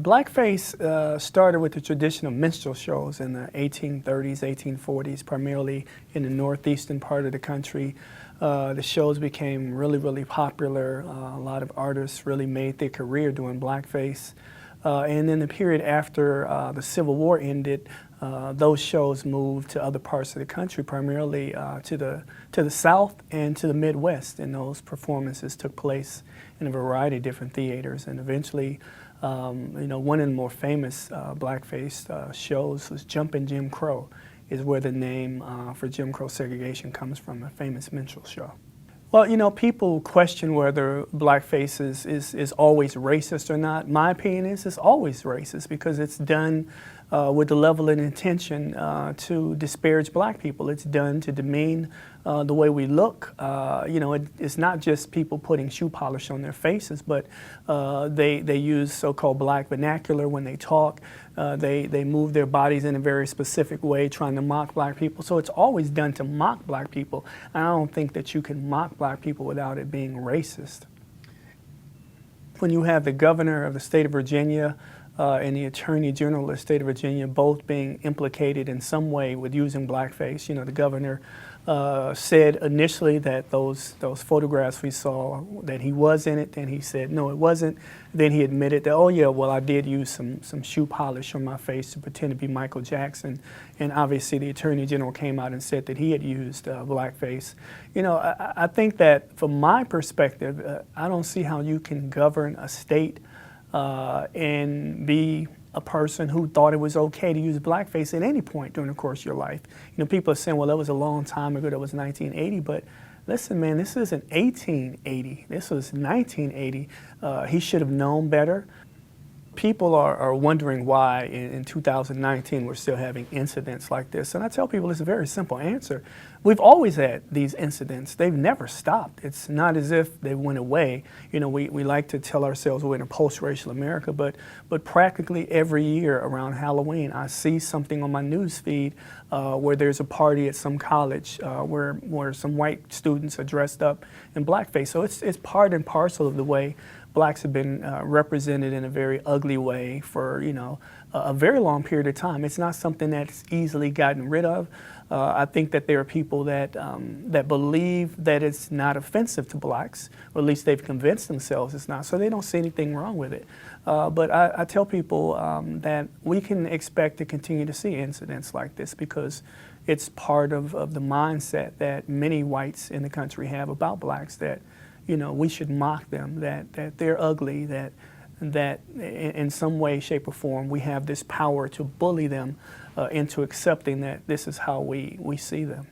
Blackface started with the tradition of minstrel shows in the 1830s, 1840s, primarily in the northeastern part of the country. The shows became really popular. A lot of artists really made their career doing blackface. And in the period after the Civil War ended, those shows moved to other parts of the country, primarily to the South and to the Midwest, and those performances took place in a variety of different theaters. And eventually, one of the more famous blackface shows was Jumpin' Jim Crow, is where the name for Jim Crow segregation comes from, a famous minstrel show. Well, people question whether blackface is always racist or not. My opinion is it's always racist because it's done with the level and intention to disparage black people. It's done to demean the way we look. It's not just people putting shoe polish on their faces, but they use so-called black vernacular when they talk. They move their bodies in a very specific way, trying to mock black people. So it's always done to mock black people. And I don't think that you can mock black people without it being racist. When you have the governor of the state of Virginia and the Attorney General of the state of Virginia both being implicated in some way with using blackface. The governor said initially that those photographs we saw, that he was in it, then he said no, it wasn't. Then he admitted that, oh yeah, well, I did use some shoe polish on my face to pretend to be Michael Jackson. And obviously the Attorney General came out and said that he had used blackface. I think that from my perspective, I don't see how you can govern a state and be a person who thought it was okay to use blackface at any point during the course of your life. People are saying, well, that was a long time ago, that was 1980, but listen, man, this isn't 1880, this was 1980. He should have known better. People are wondering why in 2019 we're still having incidents like this. And I tell people it's a very simple answer. We've always had these incidents. They've never stopped. It's not as if they went away. We like to tell ourselves we're in a post-racial America, but practically every year around Halloween I see something on my news feed where there's a party at some college where some white students are dressed up in blackface. So it's part and parcel of the way blacks have been represented in a very ugly way for a very long period of time. It's not something that's easily gotten rid of. I think that there are people that believe that it's not offensive to blacks, or at least they've convinced themselves it's not, so they don't see anything wrong with it. But I tell people that we can expect to continue to see incidents like this because it's part of the mindset that many whites in the country have about blacks, that we should mock them, that they're ugly, that in some way, shape, or form we have this power to bully them into accepting that this is how we see them.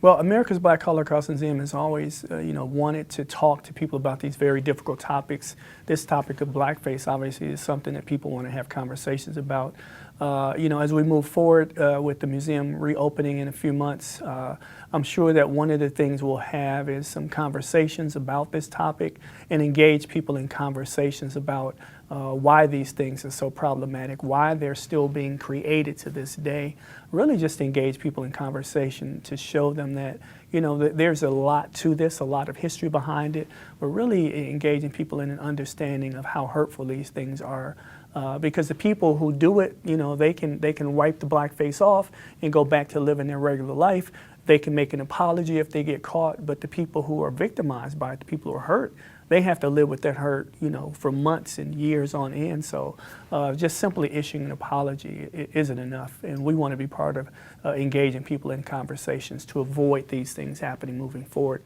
Well, America's Black Holocaust Museum has always wanted to talk to people about these very difficult topics. This topic of blackface obviously is something that people want to have conversations about. As we move forward with the museum reopening in a few months, I'm sure that one of the things we'll have is some conversations about this topic and engage people in conversations about why these things are so problematic, why they're still being created to this day. Really just engage people in conversation to show them that, that there's a lot to this, a lot of history behind it, but really engaging people in an understanding of how hurtful these things are. Because the people who do it, they can wipe the blackface off and go back to living their regular life. They can make an apology if they get caught, but the people who are victimized by it, the people who are hurt, they have to live with that hurt, for months and years on end. So just simply issuing an apology isn't enough, and we want to be part of engaging people in conversations to avoid these things happening moving forward.